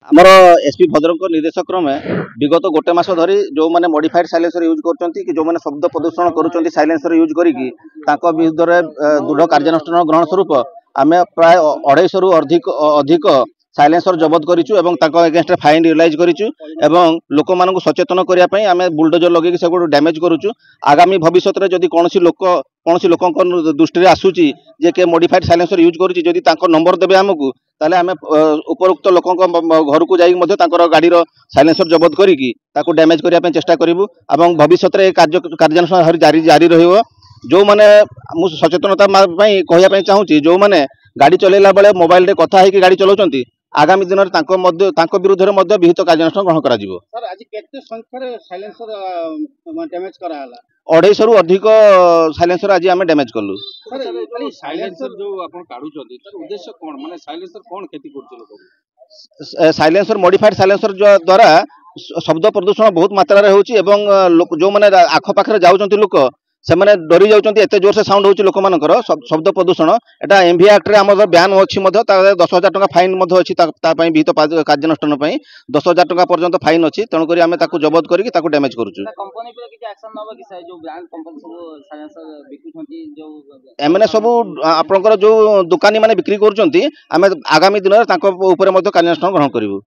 आमर एसपी भद्रक निर्देश क्रमे विगत गोटे मास धरी जो मैंने मॉडिफाइड साइलेंसर यूज कर जो मैंने शब्द प्रदूषण करुँच साइलेंसर यूज करी विरुद्ध दृढ़ कार्यानुष्ठान ग्रहण स्वरूप आम प्राय 250 रु अधिक साइलेंसर जबत करूँ एगेन्स्ट फाइन रियलाइज करूँ लोक मान सचेतन करने आम बुलडोजर लगे सब डैमेज करुँ आगामी भविष्य में जदि कौन लोक दृष्टि आसूची जे के मॉडिफाइड साइलेंसर यूज करुँच नंबर देवे आमको ताले आम उपरोक्त लोक घर को जाकर गाड़ी साइलेंसर जबत करी डैमेज करने चेष्टा करूँ और भविष्य में कार्यानुष्ठान जारी रही जो मैंने सचेतनता कहना चाहूँगी जो मैंने गाड़ी चलैला बेले मोबाइल कथा है गाड़ी चलाउछंती आगामी दिन में विरुद्ध में विहित कार्यानुष्ठान ग्रहण करा जिवो। सर आज केते संख्या साइलेंसर डैमेज करा हला 250 रु अधिक साइलेंसर आज आम डैमेज कलु। सर साइलेंसर जो आपण काढुछंती तर उद्देश्य कोन माने साइलेंसर कोन खेती करछ लोक साइलेंसर मॉडिफाइड साइलेंसर द्वारा शब्द प्रदूषण बहुत मात्रा रे होची एवं जो माने आख पाखरे जाउछंती लोक से मैंने डरी जाऊँच एत जोर से साउंड होची लोक मानकर शब्द प्रदूषण एटा एमवी एक्ट रे आम ब्यान अच्छी 10,000 टका फाइन अच्छी विहित कार्यानुष्ठान 10,000 टका पर्यंत फाइन अच्छी तेणुक आम जबत करके डैमेज करुँ एमने सब आपंकर जो दुकानी मैंने बिक्री करुँच आम आगामी दिन में कार्यानुष्ठान ग्रहण करूँ।